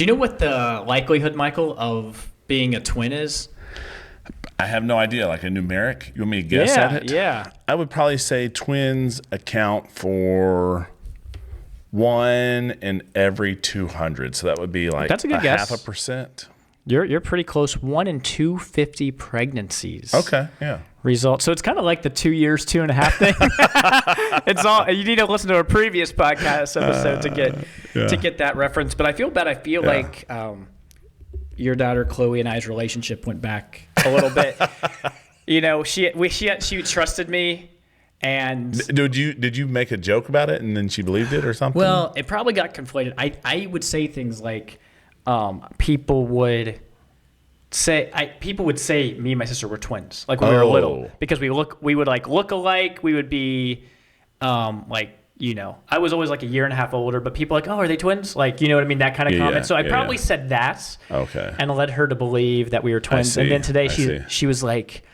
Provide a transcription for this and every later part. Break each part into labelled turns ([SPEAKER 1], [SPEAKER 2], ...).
[SPEAKER 1] Do you know what the likelihood, Michael, of being a twin is?
[SPEAKER 2] I have no idea, like a numeric. You want me to guess at it?
[SPEAKER 1] Yeah.
[SPEAKER 2] I would probably say twins account for 1 in every 200. So that would be like
[SPEAKER 1] That's a good guess.
[SPEAKER 2] 0.5%.
[SPEAKER 1] You're pretty close. 1 in 250 pregnancies.
[SPEAKER 2] Okay, yeah.
[SPEAKER 1] Result. So it's kind of like the 2 years, 2.5 thing. It's all you need to listen to a previous podcast episode to get that reference. But I feel bad. I feel like your daughter Chloe and I's relationship went back a little bit. She trusted me, and
[SPEAKER 2] did you make a joke about it and then she believed it or something?
[SPEAKER 1] Well, it probably got conflated. I would say things like people would say me and my sister were twins, like when we were little, because we would like look alike. We would be I was always like a year and a half older, but people are like, oh, are they twins? Like, you know what I mean? That kind of comment. So I probably said that.
[SPEAKER 2] Okay.
[SPEAKER 1] And led her to believe that we were twins. And then today she was like,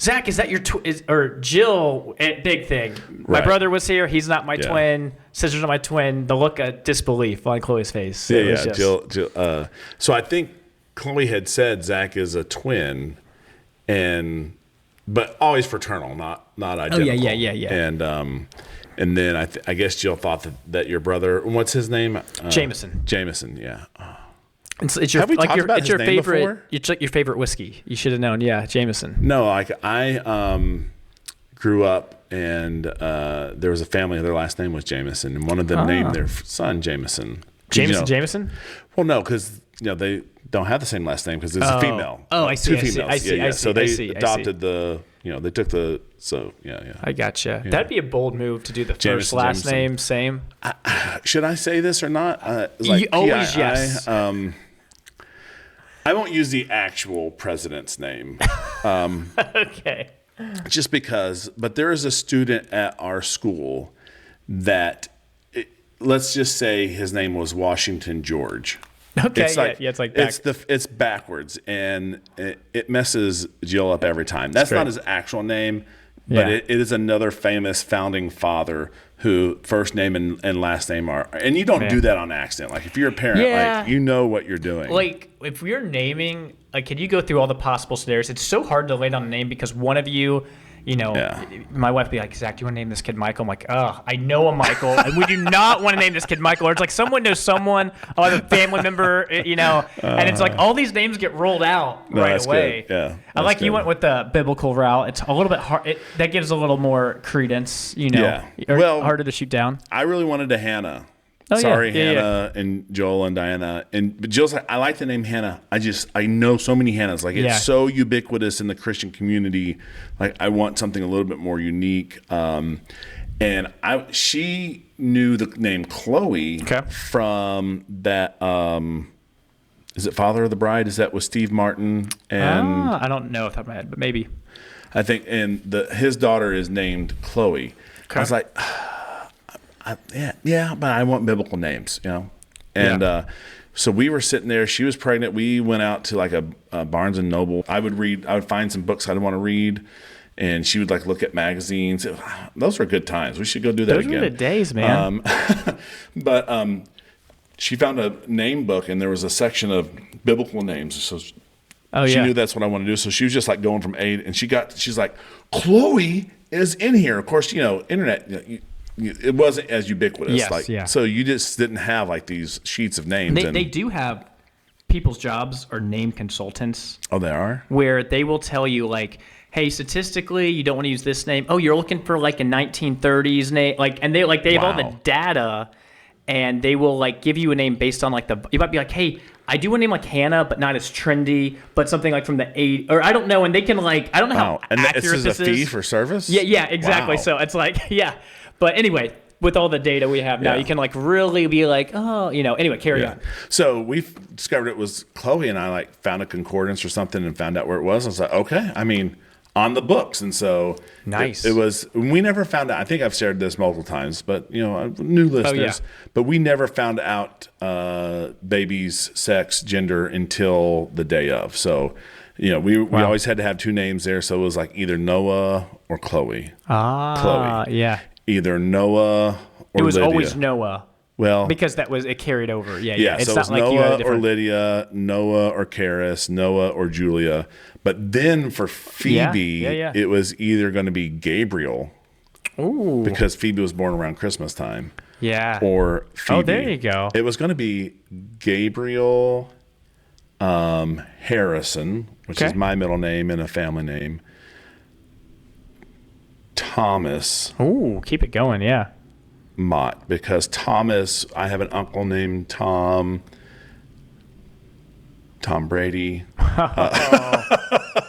[SPEAKER 1] Zach, is that your twin? Or Jill, big thing. My brother was here. He's not my twin. Sister's not my twin. The look of disbelief on Chloe's face.
[SPEAKER 2] Jill. So I think Chloe had said Zach is a twin, but always fraternal, not identical.
[SPEAKER 1] Oh, yeah.
[SPEAKER 2] And then I guess Jill thought that your brother, what's his name?
[SPEAKER 1] Jameson.
[SPEAKER 2] Jameson, yeah.
[SPEAKER 1] It's your,
[SPEAKER 2] Have we talked about
[SPEAKER 1] it's
[SPEAKER 2] his
[SPEAKER 1] your
[SPEAKER 2] name
[SPEAKER 1] favorite.
[SPEAKER 2] before?
[SPEAKER 1] It's like your favorite whiskey. You should have known. Yeah, Jameson.
[SPEAKER 2] No, I grew up and there was a family. Their last name was Jameson, and one of them named their son Jameson.
[SPEAKER 1] Jameson?
[SPEAKER 2] Well, no, because they don't have the same last name because it's a female.
[SPEAKER 1] Oh, I see.
[SPEAKER 2] Two females.
[SPEAKER 1] I see.
[SPEAKER 2] So they adopted they took the. So yeah.
[SPEAKER 1] I gotcha. Yeah. That'd be a bold move to do the
[SPEAKER 2] Jameson,
[SPEAKER 1] first last name same.
[SPEAKER 2] Should I say this or not?
[SPEAKER 1] Always yes.
[SPEAKER 2] I won't use the actual president's name.
[SPEAKER 1] Okay.
[SPEAKER 2] Just because, but there is a student at our school that, let's just say his name was Washington George.
[SPEAKER 1] Okay,
[SPEAKER 2] it's it's backwards, and it messes Jill up every time. That's not his actual name, but it is another famous founding father who first name and last name are, and you don't do that on accident. Like if you're a parent, like you know what you're doing.
[SPEAKER 1] Like if we're naming, like, can you go through all the possible scenarios? It's so hard to lay down a name because one of you. My wife would be like, Zach, do you want to name this kid Michael? I'm like, I know a Michael, and we do not want to name this kid Michael. Or it's like someone knows someone, I have a family member, and it's like all these names get rolled out right away.
[SPEAKER 2] Good. Yeah,
[SPEAKER 1] I like you went with the biblical route. It's a little bit hard. That gives a little more credence, harder to shoot down.
[SPEAKER 2] I really wanted a Hannah. Hannah and Joel and Diana. But Jill's like, I like the name Hannah. I know so many Hannahs. Like it's so ubiquitous in the Christian community. Like I want something a little bit more unique. And she knew the name Chloe from that. Is it Father of the Bride? Is that with Steve Martin? And
[SPEAKER 1] I don't know off the top of my head, but maybe.
[SPEAKER 2] I think, and his daughter is named Chloe. Okay. I was like. But I want biblical names, And so we were sitting there. She was pregnant. We went out to like a Barnes and Noble. I would find some books I'd want to read, and she would like look at magazines. Those were good times. We should go do that again.
[SPEAKER 1] Those were the days, man.
[SPEAKER 2] But she found a name book, and there was a section of biblical names. So she knew that's what I wanted to do. So she was just like going from A, and she's like, Chloe is in here. Of course, internet. It wasn't as ubiquitous. So you just didn't have like these sheets of names.
[SPEAKER 1] They do have people's jobs are name consultants.
[SPEAKER 2] Oh, they are?
[SPEAKER 1] Where they will tell you like, hey, statistically, you don't want to use this name. Oh, you're looking for like a 1930s name. And they have all the data, and they will like give you a name based on like you might be like, hey, I do a name like Hannah, but not as trendy, but something like from the 80s, or I don't know. And they can like, I don't know how accurate this is.
[SPEAKER 2] And this is a fee for service?
[SPEAKER 1] Yeah, exactly. Wow. So it's like, But anyway, with all the data we have now, you can like really be like, anyway, carry on.
[SPEAKER 2] So we discovered it was Chloe, and I like found a concordance or something and found out where it was. I was like, okay, on the books. And so
[SPEAKER 1] nice.
[SPEAKER 2] It was, we never found out, I think I've shared this multiple times, but new listeners, but we never found out baby's sex, gender until the day of. So, we always had to have two names there. So it was like either Noah or Chloe.
[SPEAKER 1] Chloe. Yeah.
[SPEAKER 2] Either Noah or
[SPEAKER 1] It was
[SPEAKER 2] Lydia.
[SPEAKER 1] always Noah.
[SPEAKER 2] Well,
[SPEAKER 1] because it carried over. Yeah.
[SPEAKER 2] It's
[SPEAKER 1] so
[SPEAKER 2] not like Noah you had or Lydia, Noah or Charis, Noah or Julia. But then for Phoebe, it was either going to be Gabriel, because Phoebe was born around Christmas time.
[SPEAKER 1] Yeah.
[SPEAKER 2] Or Phoebe.
[SPEAKER 1] Oh, there you go.
[SPEAKER 2] It was going to be Gabriel Harrison, which is my middle name and a family name. Thomas.
[SPEAKER 1] Oh, keep it going, yeah.
[SPEAKER 2] Mott, because Thomas, I have an uncle named Tom Brady.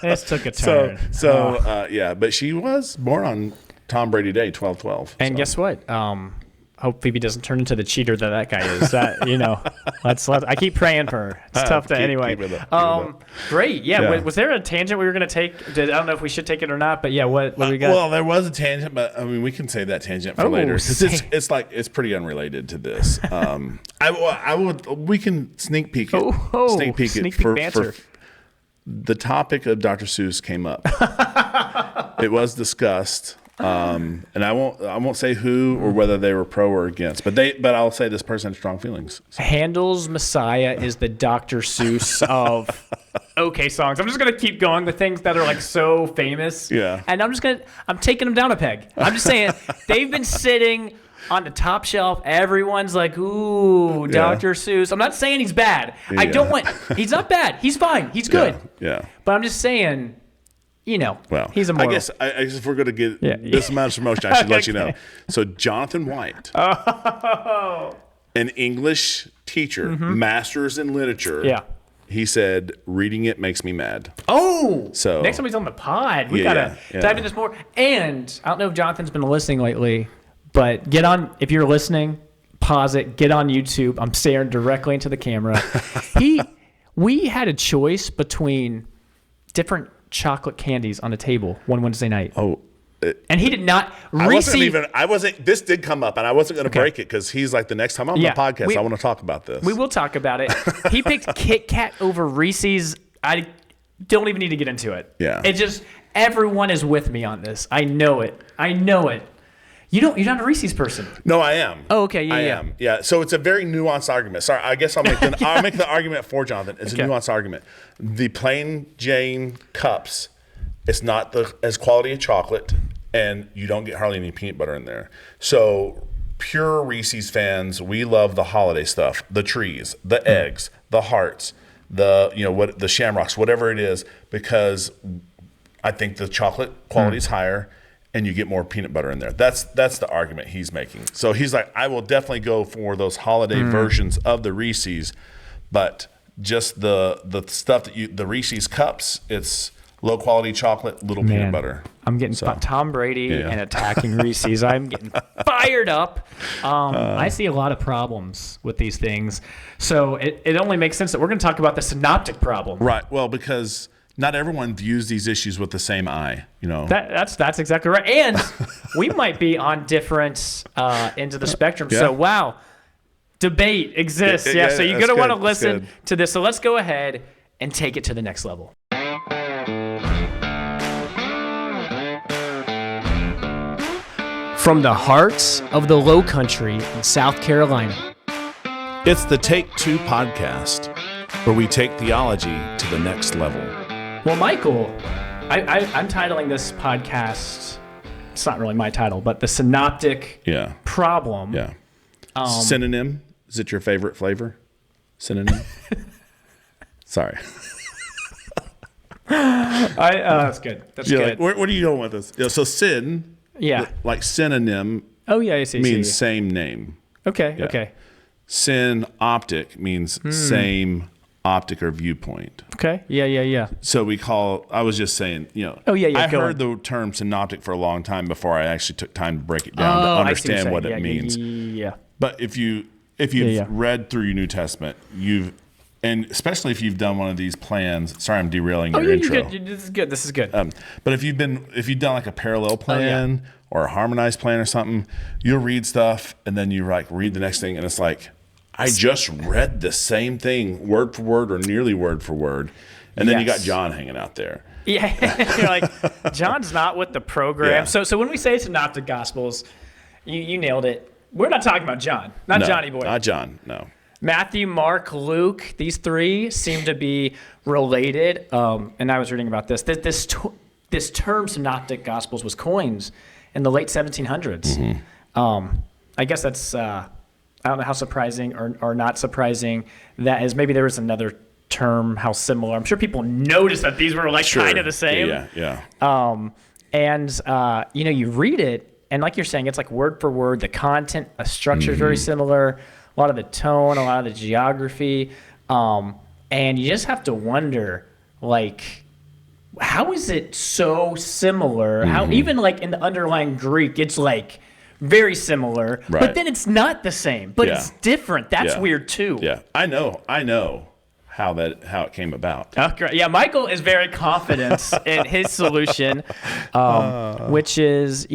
[SPEAKER 1] This took a turn.
[SPEAKER 2] But she was born on Tom Brady Day, 12/12.
[SPEAKER 1] And guess what? Hope Phoebe doesn't turn into the cheater that guy is. That let's. I keep praying for her. It's tough to anyway. Great. Yeah. Was there a tangent we were going to take? I don't know if we should take it or not, but what do we got?
[SPEAKER 2] Well, there was a tangent, but I mean, we can save that tangent for later. It's pretty unrelated to this. We can sneak peek it. Sneak peek banter. The topic of Dr. Seuss came up. It was discussed. And I won't say who or whether they were pro or against, but I'll say this person had strong feelings. So.
[SPEAKER 1] Handel's Messiah is the Dr. Seuss of okay songs. I'm just gonna keep going with things that are like so famous.
[SPEAKER 2] Yeah.
[SPEAKER 1] And I'm taking them down a peg. I'm just saying they've been sitting on the top shelf. Everyone's like, ooh, Dr. Seuss. I'm not saying he's bad. He's not bad. He's fine. He's good.
[SPEAKER 2] Yeah.
[SPEAKER 1] But I'm just saying. He's immortal.
[SPEAKER 2] I guess if we're going to get this amount of promotion, I should let you know. So Jonathan White, an English teacher, master's in literature, he said, reading it makes me mad.
[SPEAKER 1] Oh! So next time he's on the pod, we got to dive into this more. And I don't know if Jonathan's been listening lately, but if you're listening, pause it, get on YouTube. I'm staring directly into the camera. We had a choice between different chocolate candies on a table one Wednesday night. And he did not.
[SPEAKER 2] This did come up, and I wasn't going to break it because he's like, the next time I'm on the podcast, I want to talk about this.
[SPEAKER 1] We will talk about it. He picked Kit Kat over Reese's. I don't even need to get into it.
[SPEAKER 2] Yeah.
[SPEAKER 1] It just, everyone is with me on this. I know it. You're not a Reese's person.
[SPEAKER 2] No, I am.
[SPEAKER 1] Oh, okay.
[SPEAKER 2] I am. Yeah. So it's a very nuanced argument. Sorry, I guess I'll make the argument for Jonathan. It's a nuanced argument. The plain Jane cups, it's not as quality of chocolate, and you don't get hardly any peanut butter in there. So pure Reese's fans, we love the holiday stuff, the trees, the eggs, the hearts, the shamrocks, whatever it is, because I think the chocolate quality is higher. And you get more peanut butter in there. That's the argument he's making. So he's like, I will definitely go for those holiday versions of the Reese's, but just the stuff the Reese's cups, it's low quality chocolate, little peanut butter.
[SPEAKER 1] I'm getting Tom Brady and attacking Reese's. I'm getting fired up. I see a lot of problems with these things. So it only makes sense that we're going to talk about the synoptic problem.
[SPEAKER 2] Right. Well, because not everyone views these issues with the same eye,
[SPEAKER 1] That's exactly right. And we might be on different ends of the spectrum. Yeah. So, debate exists. So you're going to want to listen to this. So let's go ahead and take it to the next level. From the heart of the Low Country in South Carolina,
[SPEAKER 2] it's the Take Two podcast, where we take theology to the next level.
[SPEAKER 1] Well, Michael, I'm titling this podcast, it's not really my title, but the Synoptic Problem.
[SPEAKER 2] Yeah. Synonym, is it your favorite flavor? Synonym? Sorry.
[SPEAKER 1] That's good. That's good.
[SPEAKER 2] Like, where are you going with this? So syn, like synonym, means same name.
[SPEAKER 1] Okay.
[SPEAKER 2] Synoptic means same optic or viewpoint.
[SPEAKER 1] Okay. Yeah.
[SPEAKER 2] So I was just saying, I heard the term synoptic for a long time before I actually took time to break it down to understand what it means.
[SPEAKER 1] Yeah.
[SPEAKER 2] But if you've read through your New Testament, and especially if you've done one of these plans. Sorry, I'm derailing your intro.
[SPEAKER 1] This is good.
[SPEAKER 2] But if you've done like a parallel plan or a harmonized plan or something, you'll read stuff and then you read the next thing and it's like, I just read the same thing word for word or nearly word for word. And then you got John hanging out there.
[SPEAKER 1] Yeah. You're like, John's not with the program.
[SPEAKER 2] Yeah.
[SPEAKER 1] So when we say synoptic gospels, you nailed it. we're not talking about John. Not Johnny Boy.
[SPEAKER 2] Not John, no.
[SPEAKER 1] Matthew, Mark, Luke, these three seem to be related. And I was reading about this. This term synoptic gospels was coined in the late 1700s. I guess that's, I don't know how surprising or not surprising that is. Maybe there was another term, how similar. I'm sure people noticed that these were kind of the same.
[SPEAKER 2] Yeah.
[SPEAKER 1] You read it, and like you're saying, it's like word for word. The content, the structure is very similar. A lot of the tone, a lot of the geography. And you just have to wonder, how is it so similar? How even in the underlying Greek, it's very similar,
[SPEAKER 2] right.
[SPEAKER 1] But then it's not the same, but it's different. That's weird too.
[SPEAKER 2] Yeah, I know how it came about.
[SPEAKER 1] Okay. Yeah, Michael is very confident in his solution, which is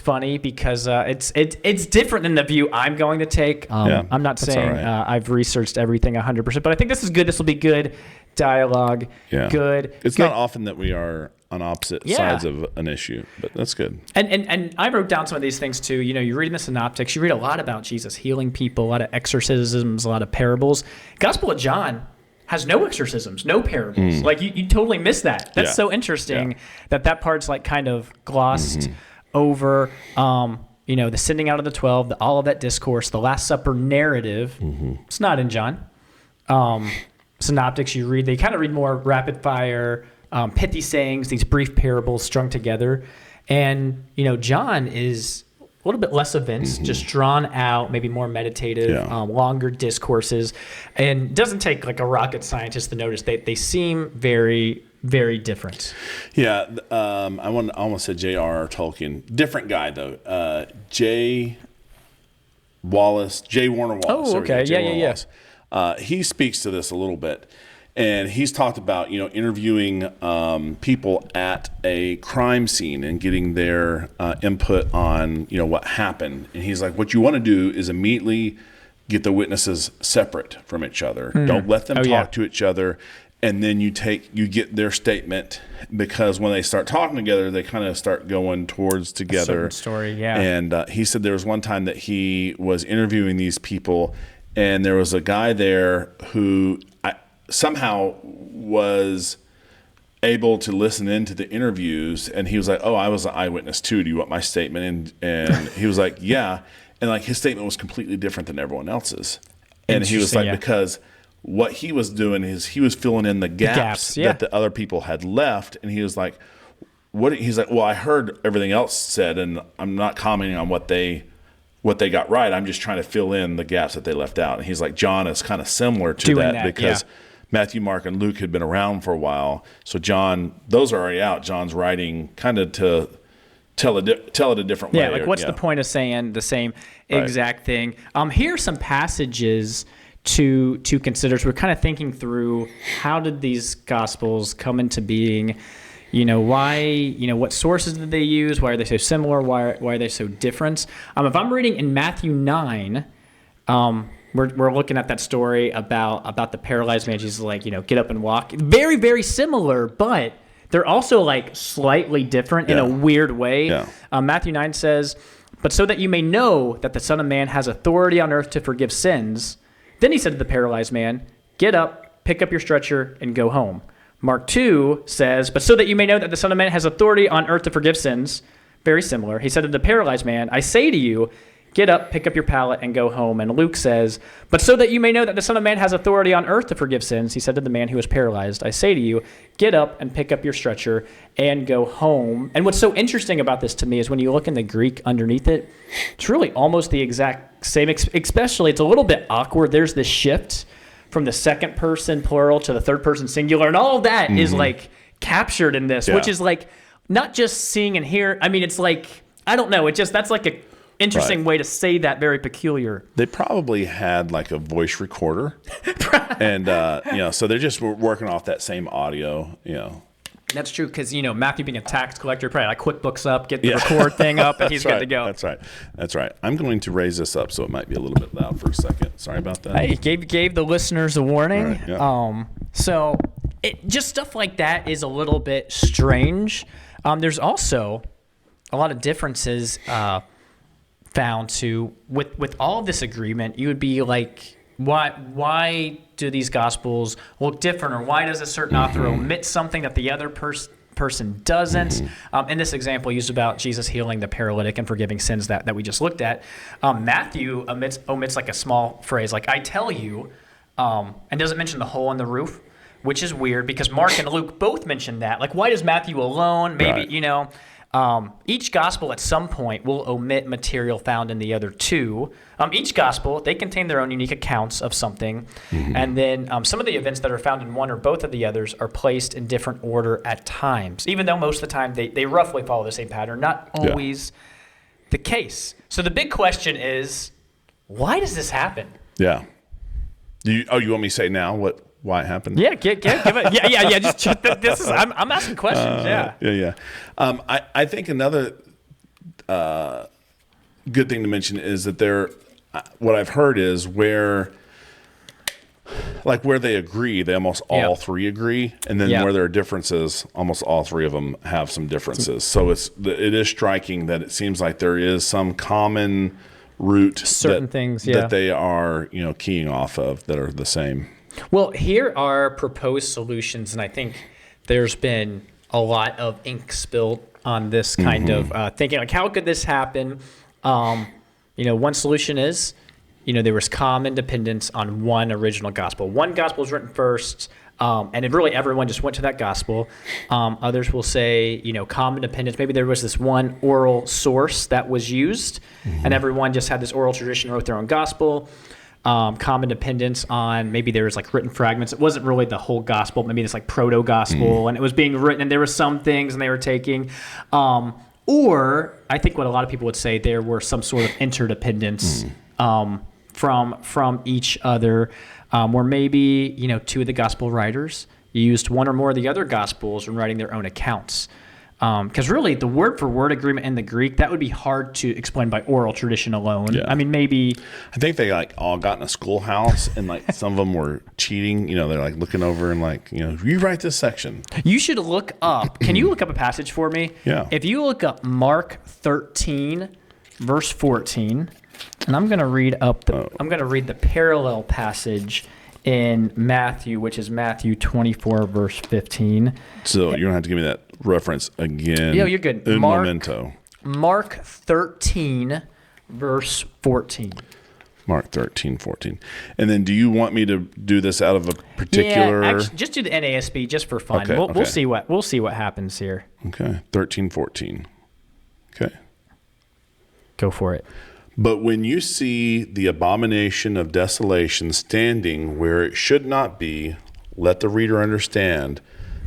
[SPEAKER 1] funny because it's different than the view I'm going to take. I'm not saying I've researched everything 100%, but I think this is good. This will be good dialogue. Yeah. Good.
[SPEAKER 2] It's not often that we are on opposite sides of an issue, but that's good.
[SPEAKER 1] And I wrote down some of these things too. You're reading the Synoptics, you read a lot about Jesus healing people, a lot of exorcisms, a lot of parables. Gospel of John has no exorcisms, no parables. You totally miss that. That's so interesting that part's kind of glossed over. The sending out of the 12, the Olivet Discourse, the Last Supper narrative. It's not in John. Synoptics, they kind of read more rapid fire, pithy sayings, these brief parables strung together. And, John is a little bit less events, just drawn out, maybe more meditative, longer discourses. And doesn't take a rocket scientist to notice they seem very, very different.
[SPEAKER 2] Yeah. I almost said J.R.R. Tolkien. Different guy, though. J. Warner Wallace.
[SPEAKER 1] Oh, okay. Yeah.
[SPEAKER 2] He speaks to this a little bit. And he's talked about, interviewing people at a crime scene and getting their input on, what happened. And he's like, what you want to do is immediately get the witnesses separate from each other. Don't let them talk to each other. And then you get their statement, because when they start talking together, they kind of start going towards together.
[SPEAKER 1] Certain story, yeah.
[SPEAKER 2] And he said there was one time that he was interviewing these people, and there was a guy there who somehow was able to listen into the interviews, and he was like, "Oh, I was an eyewitness too. Do you want my statement?" And he was like, "Yeah." And his statement was completely different than everyone else's. And he was like, because what he was doing is he was filling in the gaps that the other people had left, and he was like, "What?" He's like, "Well, I heard everything else said, and I'm not commenting on what they got right. I'm just trying to fill in the gaps that they left out." And he's like, John is kind of similar to that because Matthew, Mark, and Luke had been around for a while. So John, those are already out. John's writing kind of to tell it a different way.
[SPEAKER 1] Yeah, what's the point of saying the same exact thing? Here are some passages to consider. So we're kind of thinking through, how did these Gospels come into being? Why, what sources did they use? Why are they so similar? Why are they so different? If I'm reading in Matthew 9, we're looking at that story about the paralyzed man. Jesus is get up and walk. Very, very similar, but they're also slightly different in a weird way. Yeah. Matthew 9 says, "But so that you may know that the Son of Man has authority on earth to forgive sins, then he said to the paralyzed man, 'Get up, pick up your stretcher, and go home.' Mark 2 says, 'But so that you may know that the Son of Man has authority on earth to forgive sins,' very similar. He said to the paralyzed man, 'I say to you, get up, pick up your pallet, and go home.' And Luke says, 'But so that you may know that the Son of Man has authority on earth to forgive sins,' he said to the man who was paralyzed, 'I say to you, get up and pick up your stretcher and go home.'" And what's so interesting about this to me is when you look in the Greek underneath it, it's really almost the exact same, especially it's a little bit awkward. There's this shift from the second person plural to the third person singular, and all of that is captured in this, which is not just seeing and hear. I mean, it's I don't know. That's a interesting way to say that, very peculiar.
[SPEAKER 2] They probably had a voice recorder, and so they're just working off that same audio.
[SPEAKER 1] That's true, because Matthew being a tax collector, probably QuickBooks up, get the record thing up, and he's good to go.
[SPEAKER 2] That's right. I'm going to raise this up so it might be a little bit loud for a second. Sorry about that.
[SPEAKER 1] Hey, gave the listeners a warning.
[SPEAKER 2] Right,
[SPEAKER 1] So just stuff like that is a little bit strange. There's also a lot of differences found found to, with all of this agreement, you would be like, why do these gospels look different, or why does a certain author omit something that the other person doesn't? In this example used about Jesus healing the paralytic and forgiving sins that we just looked at, Matthew omits like a small phrase, like I tell you, and doesn't mention the hole in the roof, which is weird because Mark and Luke both mention that. Like, why does Matthew alone? Maybe,
[SPEAKER 2] right.
[SPEAKER 1] Each gospel at some point will omit material found in the other two. Each gospel, they contain their own unique accounts of something. And then some of the events that are found in one or both of the others are placed in different order at times, even though most of the time they roughly follow the same pattern. Not always the case. So the big question is, why does this happen?
[SPEAKER 2] Yeah. You want me to say now why it happened?
[SPEAKER 1] Yeah, give it. Yeah. Just this is. I'm asking questions.
[SPEAKER 2] Yeah. I think another good thing to mention is that what I've heard is where they agree, they almost all three agree, and then where there are differences, almost all three of them have some differences. So it is striking that it seems like there is some common root,
[SPEAKER 1] things
[SPEAKER 2] that they are keying off of that are the same.
[SPEAKER 1] Well, here are proposed solutions, and I think there's been a lot of ink spilled on this kind of thinking. Like, how could this happen? One solution is, there was common dependence on one original gospel. One gospel was written first, and everyone just went to that gospel. Others will say, common dependence. Maybe there was this one oral source that was used, and everyone just had this oral tradition, wrote their own gospel. Common dependence on, maybe there was like written fragments. It wasn't really the whole gospel. Maybe it's like proto-gospel, and it was being written, and there were some things, and they were taking. Or I think what a lot of people would say, there were some sort of interdependence from each other, where maybe two of the gospel writers used one or more of the other gospels when writing their own accounts. Because really, the word-for-word agreement in the Greek, that would be hard to explain by oral tradition alone.
[SPEAKER 2] Yeah.
[SPEAKER 1] I mean, maybe...
[SPEAKER 2] I think they all got in a schoolhouse, and some of them were cheating. They're looking over and you write this section. You
[SPEAKER 1] should look up... Can you look up a passage for me?
[SPEAKER 2] Yeah.
[SPEAKER 1] If you look up Mark 13, verse 14, and I'm going to read the parallel passage in Matthew, which is Matthew 24, verse 15.
[SPEAKER 2] So you don't have to give me that reference again.
[SPEAKER 1] Yeah, you're good.
[SPEAKER 2] Memento.
[SPEAKER 1] Mark 13, verse 14.
[SPEAKER 2] Mark 13, 14. And then do you want me to do this out of a particular...
[SPEAKER 1] Yeah, actually, just do the NASB just for fun.
[SPEAKER 2] Okay,
[SPEAKER 1] We'll see what happens here.
[SPEAKER 2] Okay, 13, 14. Okay.
[SPEAKER 1] Go for it.
[SPEAKER 2] But when you see the abomination of desolation standing where it should not be, let the reader understand,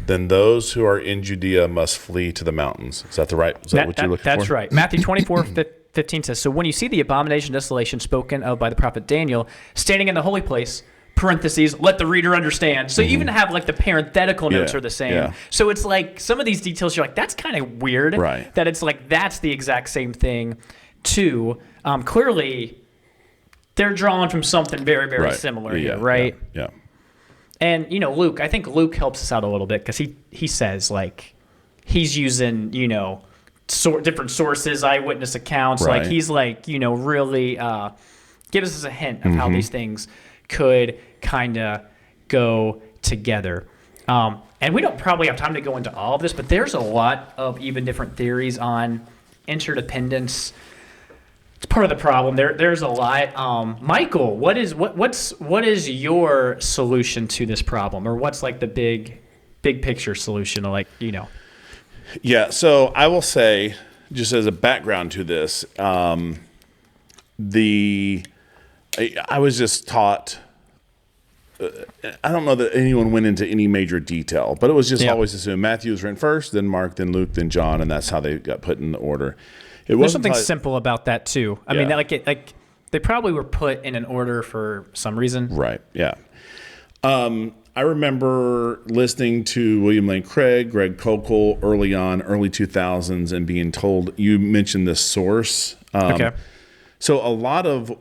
[SPEAKER 2] then those who are in Judea must flee to the mountains. Is that what you're looking for?
[SPEAKER 1] That's right. Matthew 24, 15 says, so when you see the abomination of desolation spoken of by the prophet Daniel, standing in the holy place, parentheses, let the reader understand. So you even have the parenthetical notes are the same.
[SPEAKER 2] Yeah.
[SPEAKER 1] So it's some of these details, you're that's kind of weird.
[SPEAKER 2] Right.
[SPEAKER 1] That it's that's the exact same thing too. Clearly, they're drawing from something very, very similar here, right?
[SPEAKER 2] Yeah.
[SPEAKER 1] And, Luke, I think Luke helps us out a little bit because he says, he's using, different sources, eyewitness accounts.
[SPEAKER 2] Right.
[SPEAKER 1] He's really gives us a hint of how these things could kind of go together. And we don't probably have time to go into all of this, but there's a lot of even different theories on interdependence. It's part of the problem. There's a lot. Michael, what is your solution to this problem, or what's the big picture solution?
[SPEAKER 2] Yeah. So I will say, just as a background to this, I was just taught. I don't know that anyone went into any major detail, but it was just always assumed Matthew was written first, then Mark, then Luke, then John, and that's how they got put in the order.
[SPEAKER 1] There's something simple about that too. I mean, they probably were put in an order for some reason.
[SPEAKER 2] Right. Yeah. I remember listening to William Lane Craig, Greg Koukl early 2000s, and being told, you mentioned this source.
[SPEAKER 1] Okay.
[SPEAKER 2] So a lot of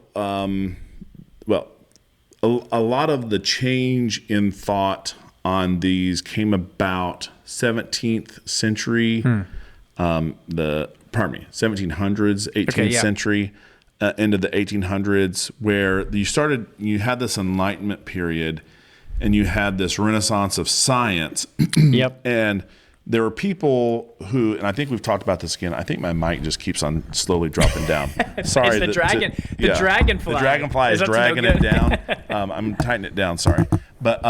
[SPEAKER 2] the change in thought on these came about 17th century, 1700s, 18th century. into the 1800s, where you had this Enlightenment period, and you had this renaissance of science.
[SPEAKER 1] Yep.
[SPEAKER 2] And there were people who, and I think we've talked about this again. I think my mic just keeps on slowly dropping down. Sorry.
[SPEAKER 1] It's the dragonfly.
[SPEAKER 2] The dragonfly is dragging it down. I'm tightening it down. Sorry. But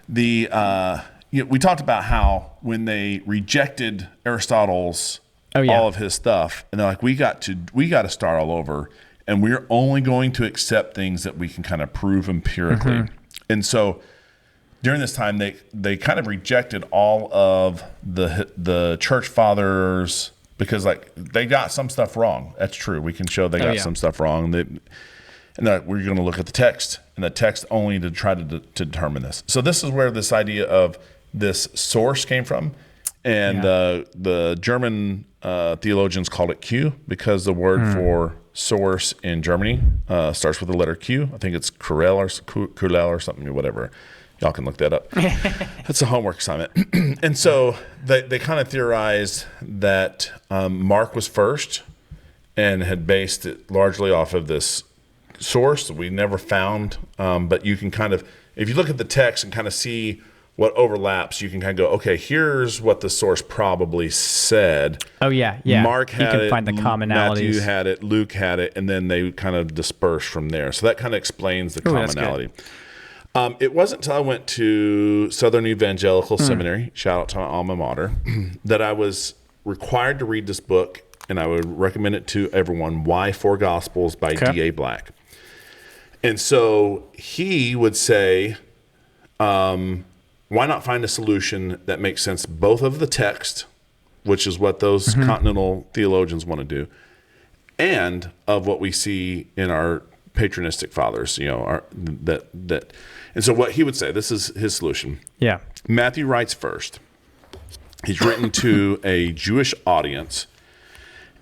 [SPEAKER 2] we talked about how when they rejected Aristotle's all of his stuff, and they're like, we got to start all over, and we're only going to accept things that we can kind of prove empirically. Mm-hmm. And so during this time, they kind of rejected all of the church fathers, because like they got some stuff wrong. That's true. We can show they got some stuff wrong. And we're going to look at the text, and the text only to try to determine this. So this is where this idea of this source came from. And the German theologians called it Q, because the word for source in Germany starts with the letter Q. I think it's Kurel or something, or whatever. Y'all can look that up. That's a homework assignment. And so they kind of theorized that Mark was first and had based it largely off of this source that we never found. But you can kind of, if you look at the text and kind of see what overlaps, you can kind of go, okay, here's what the source probably said.
[SPEAKER 1] Oh, yeah. Mark had it. You can find the commonalities.
[SPEAKER 2] Matthew had it. Luke had it. And then they kind of dispersed from there. So that kind of explains the commonality. It wasn't until I went to Southern Evangelical Seminary, shout out to my alma mater, that I was required to read this book, and I would recommend it to everyone, Why Four Gospels by D.A. Black. And so he would say, why not find a solution that makes sense both of the text, which is what those continental theologians want to do, and of what we see in our patronistic fathers, and so what he would say, this is his solution.
[SPEAKER 1] Yeah.
[SPEAKER 2] Matthew writes first. He's written to a Jewish audience,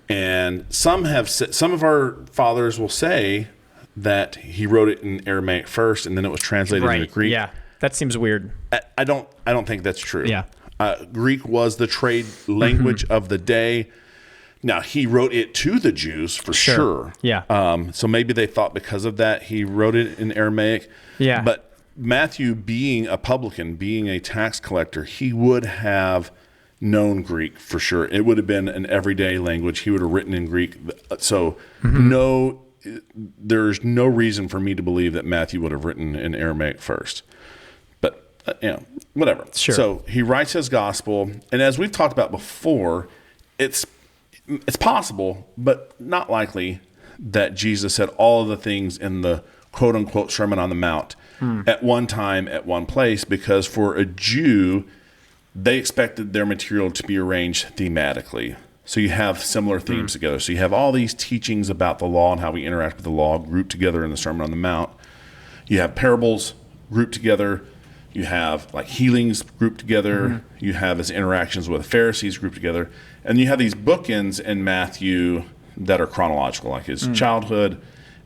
[SPEAKER 2] and some of our fathers will say that he wrote it in Aramaic first, and then it was translated into Greek.
[SPEAKER 1] Yeah, that seems weird.
[SPEAKER 2] I don't think that's true.
[SPEAKER 1] Yeah.
[SPEAKER 2] Greek was the trade language of the day. Now, he wrote it to the Jews for sure.
[SPEAKER 1] Yeah.
[SPEAKER 2] So maybe they thought because of that he wrote it in Aramaic.
[SPEAKER 1] Yeah.
[SPEAKER 2] But Matthew, being a publican, being a tax collector, he would have known Greek for sure. It would have been an everyday language. He would have written in Greek. So there's no reason for me to believe that Matthew would have written in Aramaic first. But, whatever.
[SPEAKER 1] Sure.
[SPEAKER 2] So he writes his gospel. And as we've talked about before, it's possible, but not likely, that Jesus said all of the things in the quote-unquote Sermon on the Mount at one time, at one place, because for a Jew, they expected their material to be arranged thematically. So you have similar themes together. So you have all these teachings about the law and how we interact with the law grouped together in the Sermon on the Mount. You have parables grouped together. You have like healings grouped together. You have his interactions with the Pharisees grouped together. And you have these bookends in Matthew that are chronological, like his childhood,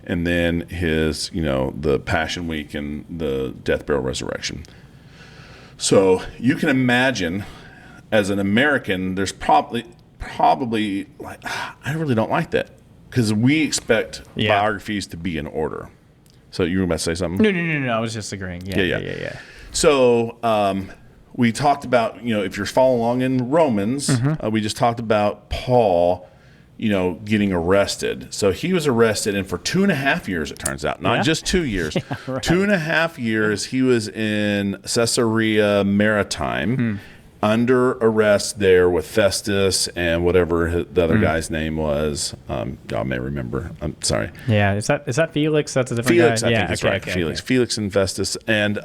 [SPEAKER 2] and then his, the Passion Week and the death, burial, resurrection. So you can imagine, as an American, there's probably like, I really don't like that, because we expect biographies to be in order. So you were about to say something?
[SPEAKER 1] No. I was just agreeing. Yeah.
[SPEAKER 2] So we talked about, if you're following along in Romans, we just talked about Paul, getting arrested. So he was arrested, and for 2.5 years, it turns out, not just 2 years, 2.5 years, he was in Caesarea Maritime under arrest there with Festus and whatever the other guy's name was. Y'all may remember. I'm sorry.
[SPEAKER 1] Yeah. Is that Felix? That's a different
[SPEAKER 2] Felix,
[SPEAKER 1] guy?
[SPEAKER 2] I think that's right. Felix. Felix and Festus. And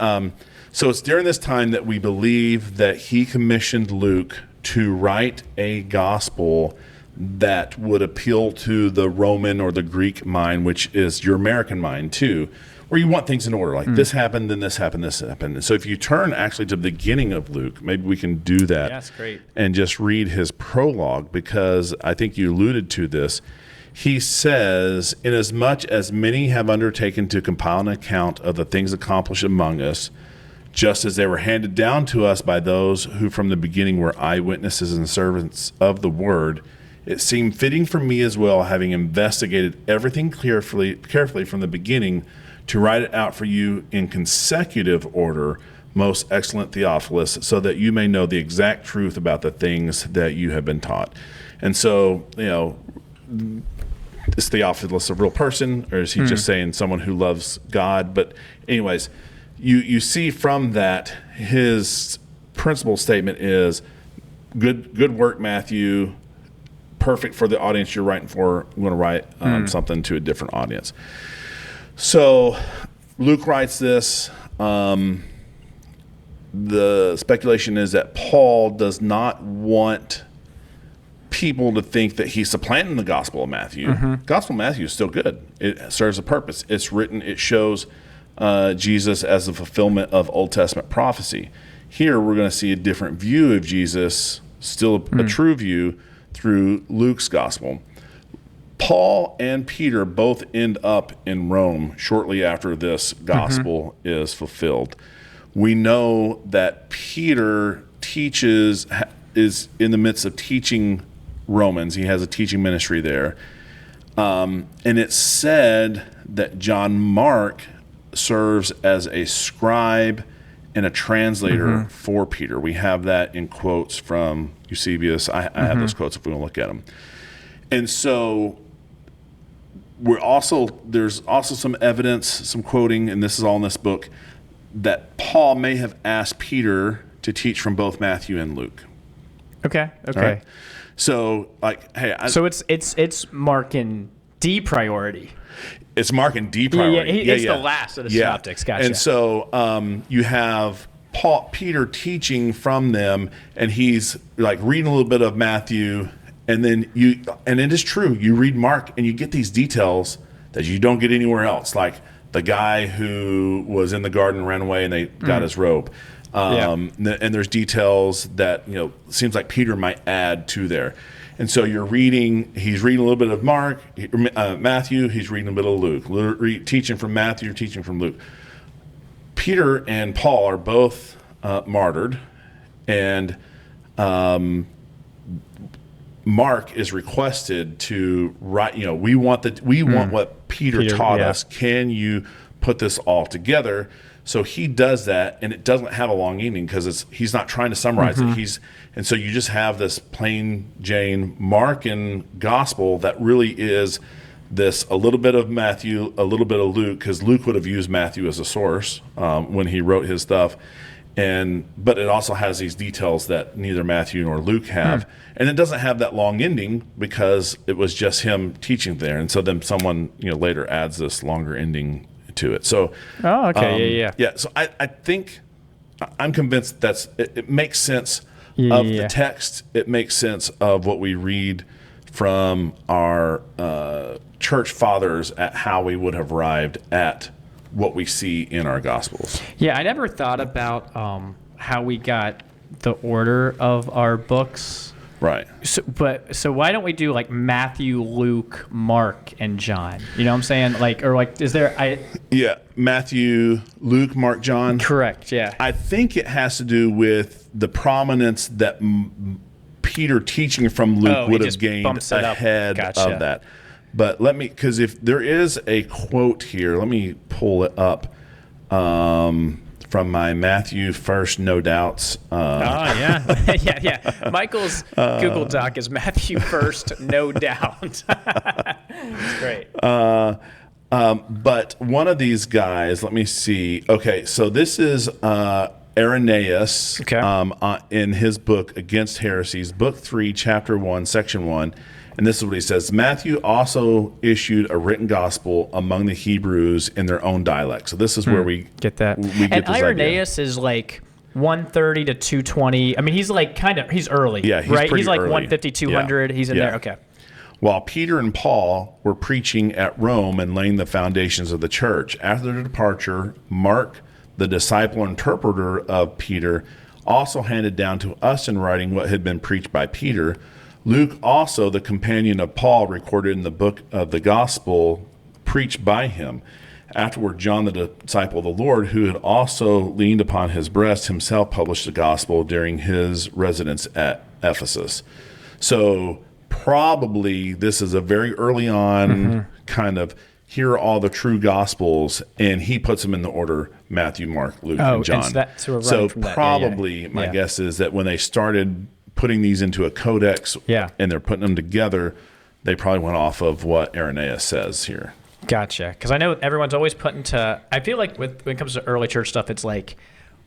[SPEAKER 2] so it's during this time that we believe that he commissioned Luke to write a gospel that would appeal to the Roman or the Greek mind, which is your American mind too, where you want things in order. Like this happened, then this happened, this happened. And so if you turn actually to the beginning of Luke, maybe we can do that.
[SPEAKER 1] That's great.
[SPEAKER 2] And just read his prologue, because I think you alluded to this. He says, inasmuch as many have undertaken to compile an account of the things accomplished among us, just as they were handed down to us by those who from the beginning were eyewitnesses and servants of the word, it seemed fitting for me as well, having investigated everything carefully from the beginning, to write it out for you in consecutive order, most excellent Theophilus, so that you may know the exact truth about the things that you have been taught. And so, is Theophilus a real person, or is he just saying someone who loves God? But anyways, you see from that, his principal statement is, good work, Matthew, perfect for the audience you're writing for. I'm going to write something to a different audience. So Luke writes this. The speculation is that Paul does not want people to think that he's supplanting the Gospel of Matthew. Gospel of Matthew is still good. It serves a purpose. It's written, it shows Jesus as the fulfillment of Old Testament prophecy. Here we're going to see a different view of Jesus, still a true view, through Luke's Gospel. Paul and Peter both end up in Rome shortly after this Gospel is fulfilled. We know that Peter is in the midst of teaching Romans. He has a teaching ministry there. And it's said that John Mark serves as a scribe and a translator for Peter. We have that in quotes from Eusebius. I have those quotes if we want to look at them. And so there's also some evidence, some quoting, and this is all in this book, that Paul may have asked Peter to teach from both Matthew and Luke.
[SPEAKER 1] Okay.
[SPEAKER 2] Right? So, so
[SPEAKER 1] it's marking D priority.
[SPEAKER 2] It's marking D priority.
[SPEAKER 1] It's the last of the synoptics. Gotcha.
[SPEAKER 2] And so you have Peter teaching from them, and he's like reading a little bit of Matthew, and then and it is true. You read Mark, and you get these details that you don't get anywhere else, like the guy who was in the garden ran away and they got his robe. And there's details that, seems like Peter might add to there. And so he's reading a little bit of Matthew, he's reading a bit of Luke, teaching from Matthew, teaching from Luke. Peter and Paul are both martyred, and Mark is requested to write, we want what Peter taught us. Can you put this all together? So he does that, and it doesn't have a long ending because he's not trying to summarize it. And so you just have this plain Jane Markan gospel that really is this a little bit of Matthew, a little bit of Luke, because Luke would have used Matthew as a source when he wrote his stuff. But it also has these details that neither Matthew nor Luke have. And it doesn't have that long ending because it was just him teaching there. And so then someone later adds this longer ending to it. So so I think I'm convinced it makes sense of the text. It makes sense of what we read from our church fathers at how we would have arrived at what we see in our Gospels.
[SPEAKER 1] Yeah, I never thought about how we got the order of our books.
[SPEAKER 2] Right.
[SPEAKER 1] So why don't we do like Matthew, Luke, Mark, and John? You know what I'm saying? Is there...
[SPEAKER 2] Yeah, Matthew, Luke, Mark, John.
[SPEAKER 1] Correct, yeah.
[SPEAKER 2] I think it has to do with the prominence that Peter teaching from Luke would have gained ahead of that. But because if there is a quote here, let me pull it up from my Matthew First No Doubts.
[SPEAKER 1] Yeah. Michael's Google Doc is Matthew First No Doubt. It's great.
[SPEAKER 2] But one of these guys, let me see. Okay, so this is Irenaeus in his book Against Heresies, Book 3, Chapter 1, Section 1. And this is what he says. Matthew also issued a written gospel among the Hebrews in their own dialect. So this is where we
[SPEAKER 1] get that. And Irenaeus is like 130 to 220. I mean, he's like he's early.
[SPEAKER 2] Yeah,
[SPEAKER 1] he's like
[SPEAKER 2] early.
[SPEAKER 1] 150, 200. He's in there. Okay.
[SPEAKER 2] While Peter and Paul were preaching at Rome and laying the foundations of the church, after their departure, Mark, the disciple and interpreter of Peter, also handed down to us in writing what had been preached by Peter. Luke, also the companion of Paul, recorded in the book of the gospel preached by him. Afterward, John, the disciple of the Lord, who had also leaned upon his breast, himself published the gospel during his residence at Ephesus. So probably this is a very early on kind of, here are all the true gospels, and he puts them in the order Matthew, Mark, Luke, and John.
[SPEAKER 1] So
[SPEAKER 2] probably my guess is that when they started putting these into a codex and they're putting them together, they probably went off of what Irenaeus says here.
[SPEAKER 1] Gotcha. Because I know everyone's always put into, I feel like when it comes to early church stuff, it's like,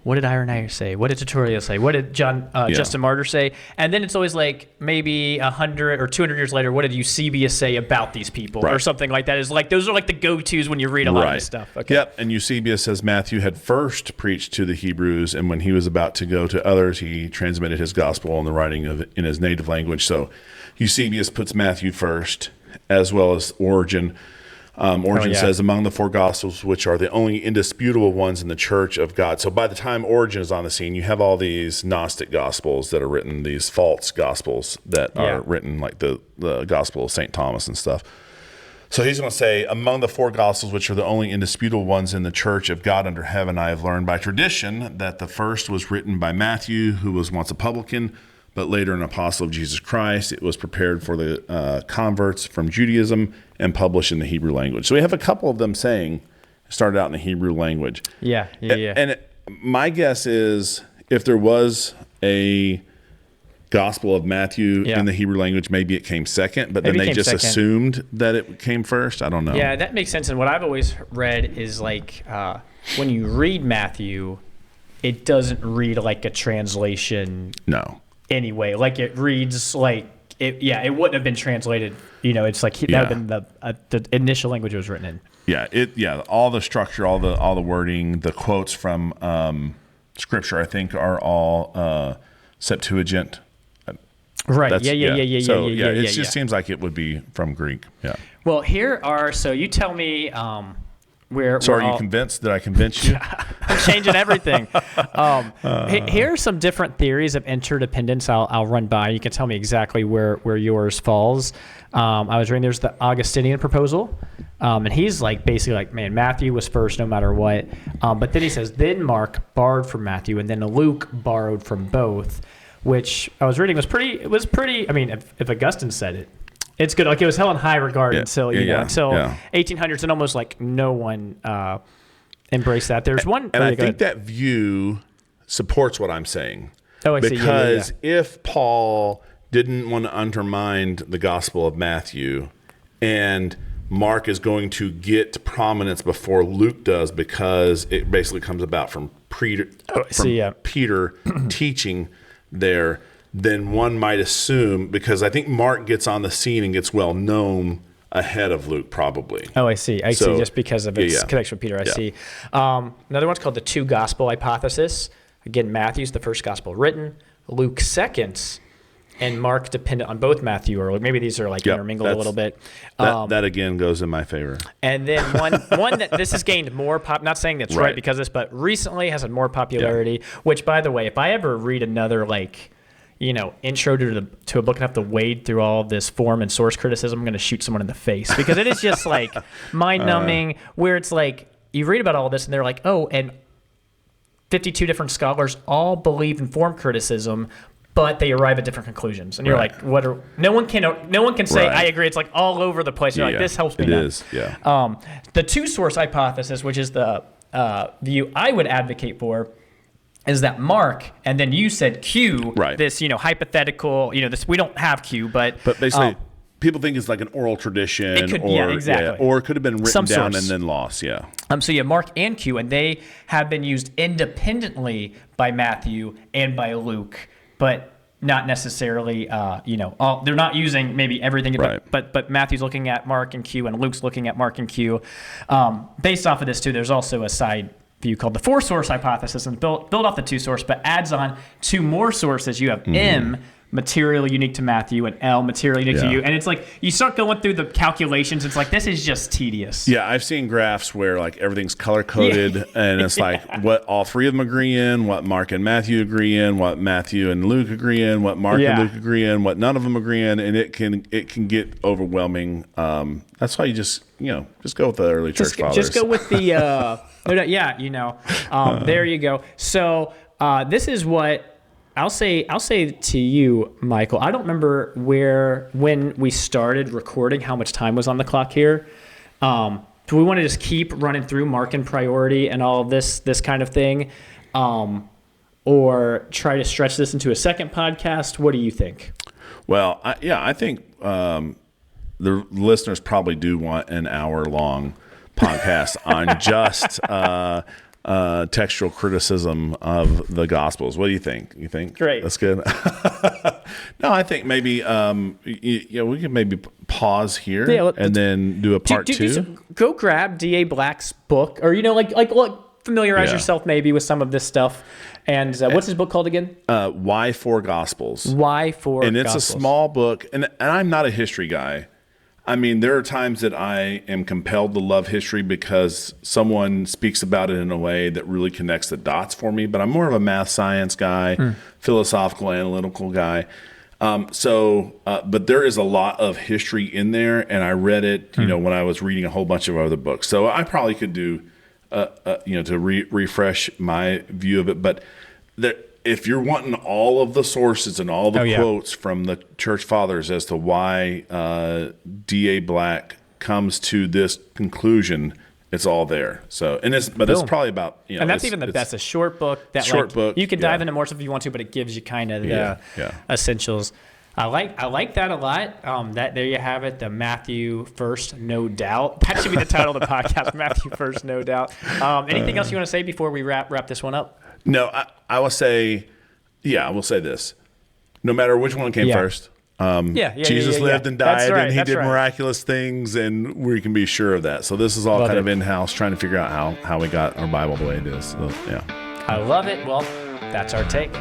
[SPEAKER 1] what did Irenaeus say? What did Tertullian say? What did Justin Martyr say? And then it's always like maybe 100 or 200 years later, what did Eusebius say about these people or something like that? Is like those are like the go-tos when you read a lot of this stuff. Okay.
[SPEAKER 2] Yep. And Eusebius says Matthew had first preached to the Hebrews, and when he was about to go to others, he transmitted his gospel in the writing of in his native language. So Eusebius puts Matthew first, as well as Origen. Origen says, among the four Gospels, which are the only indisputable ones in the Church of God. So by the time Origen is on the scene, you have all these Gnostic Gospels that are written, these false Gospels that are written, like the Gospel of St. Thomas and stuff. So he's going to say, among the four Gospels, which are the only indisputable ones in the Church of God under heaven, I have learned by tradition that the first was written by Matthew, who was once a publican, but later an apostle of Jesus Christ. It was prepared for the converts from Judaism and published in the Hebrew language. So we have a couple of them saying it started out in the Hebrew language. And my guess is if there was a Gospel of Matthew in the Hebrew language, maybe it came second, but then they just assumed that it came first. I don't know.
[SPEAKER 1] Yeah, that makes sense. And what I've always read is like when you read Matthew, it doesn't read like a translation.
[SPEAKER 2] No.
[SPEAKER 1] Anyway, like it reads like it wouldn't have been translated. It's like that would have been the initial language it was written in.
[SPEAKER 2] All the structure, all the wording, the quotes from Scripture, I think, are all Septuagint.
[SPEAKER 1] Right.
[SPEAKER 2] So it just seems like it would be from Greek. Yeah.
[SPEAKER 1] Well, so you tell me.
[SPEAKER 2] Are you convinced? Did I convince you?
[SPEAKER 1] I'm changing everything. Here are some different theories of interdependence I'll run by. You can tell me exactly where yours falls. I was reading there's the Augustinian proposal, and he's like basically like, man, Matthew was first no matter what. But then he says, then Mark borrowed from Matthew, and then Luke borrowed from both, which I was reading was pretty. I mean, if Augustine said it, it's good. Like it was held in high regard until 1800s, and almost like no one embraced that. There's one,
[SPEAKER 2] and I think that view supports what I'm saying.
[SPEAKER 1] Oh, I see.
[SPEAKER 2] Because if Paul didn't want to undermine the Gospel of Matthew, and Mark is going to get prominence before Luke does, because it basically comes about from Peter teaching there. Then one might assume, because I think Mark gets on the scene and gets well known ahead of Luke, probably.
[SPEAKER 1] Oh, I see. I see. Just because of its connection with Peter, I see. Another one's called the two gospel hypothesis. Again, Matthew's the first gospel written, Luke second, and Mark dependent on both Matthew or Luke. Maybe these are like intermingled a little bit.
[SPEAKER 2] That again goes in my favor.
[SPEAKER 1] And then one that this has gained more not saying that's right because of this, but recently has had more popularity. Which, by the way, if I ever read another intro to a book and have to wade through all of this form and source criticism, I'm going to shoot someone in the face, because it is just like mind-numbing, where it's like you read about all this and they're like, oh, and 52 different scholars all believe in form criticism, but they arrive at different conclusions. And you're like, no one can say I agree. It's like all over the place. You're like, this helps me.
[SPEAKER 2] It is.
[SPEAKER 1] The two source hypothesis, which is the view I would advocate for, is that Mark, and then you said Q, this, hypothetical, this, we don't have Q, but
[SPEAKER 2] basically people think it's like an oral tradition,
[SPEAKER 1] exactly.
[SPEAKER 2] Or it could have been written down and then lost,
[SPEAKER 1] So you have Mark and Q, and they have been used independently by Matthew and by Luke, but not necessarily, they're not using maybe everything, but Matthew's looking at Mark and Q, and Luke's looking at Mark and Q. Based off of this too, there's also a side view called the four source hypothesis, and build off the two source, but adds on two more sources. You have M, material unique to Matthew, and L, material unique to you. And it's like you start going through the calculations. It's like, this is just tedious.
[SPEAKER 2] Yeah, I've seen graphs where like everything's color coded, and it's like what all three of them agree in, what Mark and Matthew agree in, what Matthew and Luke agree in, what Mark and Luke agree in, what none of them agree in, and it can get overwhelming. That's why you just go with the early church fathers.
[SPEAKER 1] Just go with the there you go. So this is what I'll say to you, Michael, I don't remember when we started recording, how much time was on the clock here. Do we want to just keep running through Mark and priority and all of this kind of thing? Or try to stretch this into a second podcast? What do you think?
[SPEAKER 2] Well, I think the listeners probably do want an hour-long podcast on just textual criticism of the Gospels. What do you think? You think?
[SPEAKER 1] Great.
[SPEAKER 2] That's good. No, I think maybe we could maybe pause here and then do a part two.
[SPEAKER 1] Go grab D.A. Black's book, or familiarize yourself maybe with some of this stuff. And what's his book called again?
[SPEAKER 2] Why Four Gospels.
[SPEAKER 1] Why Four Gospels.
[SPEAKER 2] And it's a small book, and I'm not a history guy. I mean, there are times that I am compelled to love history because someone speaks about it in a way that really connects the dots for me. But I'm more of a math science guy, philosophical, analytical guy. But there is a lot of history in there, and I read it, when I was reading a whole bunch of other books. So I probably could do, to refresh my view of it. But if you're wanting all of the sources and all the quotes from the church fathers as to why D.A. Black comes to this conclusion, it's all there. So, it's probably about,
[SPEAKER 1] and that's even the best, a short book book. You can dive into more stuff if you want to, but it gives you kind of the essentials. I like that a lot. That there you have it. The Matthew First, No Doubt. That should be the title of the podcast. Matthew First, No Doubt. Anything else you want to say before we wrap this one up?
[SPEAKER 2] No, I will say, I will say this. No matter which one came first, Jesus lived and died, and he did miraculous things, and we can be sure of that. So this is all kind of in-house, trying to figure out how we got our Bible the way it is. So,
[SPEAKER 1] I love it. Well, that's our take.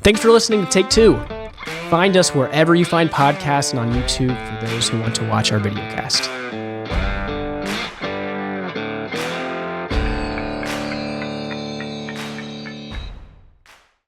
[SPEAKER 1] Thanks for listening to Take Two. Find us wherever you find podcasts and on YouTube for those who want to watch our videocast.